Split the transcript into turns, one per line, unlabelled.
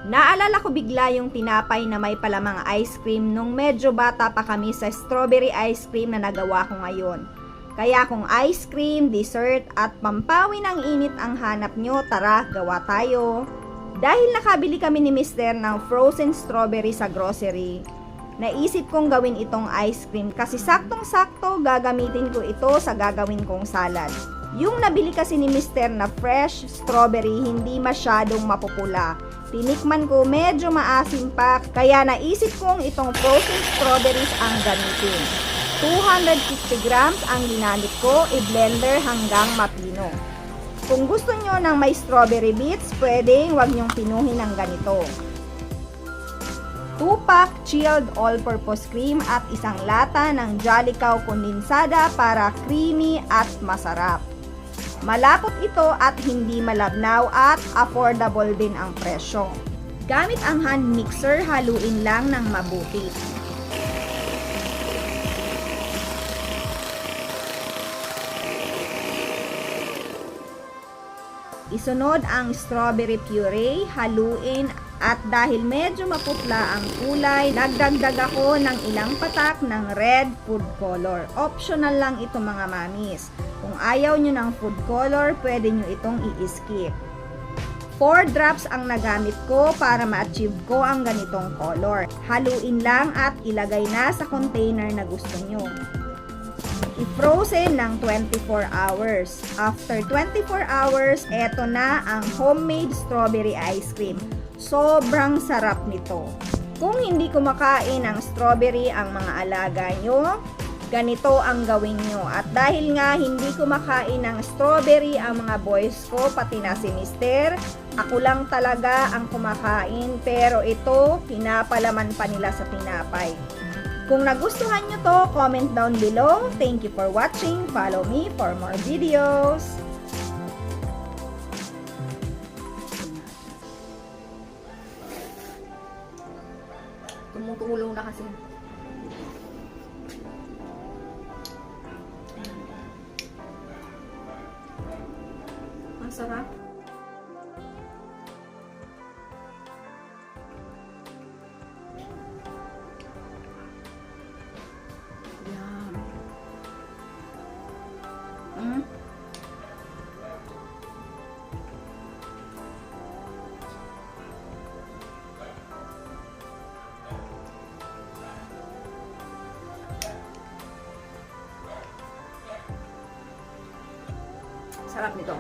Naalala ko bigla yung tinapay na may palamang ice cream nung medyo bata pa kami sa strawberry ice cream na nagawa ko ngayon. Kaya kung ice cream, dessert at pampawi ng init ang hanap nyo, tara, gawa tayo. Dahil nakabili kami ni Mr. ng frozen strawberry sa grocery, naisip kong gawin itong ice cream kasi saktong-sakto gagamitin ko ito sa gagawin kong salad. Yung nabili kasi ni Mr. na fresh strawberry hindi masyadong mapupula. Tinikman ko medyo maasim pa kaya naisip kong itong frozen strawberries ang gamitin. 250 grams ang ginamit ko, i-blender hanggang mapino. Kung gusto nyo ng may strawberry bits, pwedeng wag nyong pinuhin ng ganito. 2-pack chilled all-purpose cream at isang lata ng Jolly Cow kondensada para creamy at masarap. Malapot ito at hindi malabnaw at affordable din ang presyo. Gamit ang hand mixer, haluin lang ng mabuti. Isunod ang strawberry puree, haluin at dahil medyo maputla ang kulay, nagdagdag ako ng ilang patak ng red food color. Optional lang ito mga mamis. Kung ayaw nyo ng food color, pwede nyo itong i-skip. 4 drops ang nagamit ko para ma-achieve ko ang ganitong color. Haluin lang at ilagay na sa container na gusto nyo. I-frozen ng 24 hours. After 24 hours, eto na ang homemade strawberry ice cream. Sobrang sarap nito. Kung hindi kumakain ng strawberry ang mga alaga nyo, ganito ang gawin nyo. At dahil nga hindi kumakain ng strawberry ang mga boys ko, pati na si Mister, ako lang talaga ang kumakain. Pero ito, pinapalaman pa nila sa tinapay. Kung nagustuhan nyo to, comment down below. Thank you for watching. Follow me for more videos.
Tumutulong na kasi. Ang sarap. Yum. Sarap nito.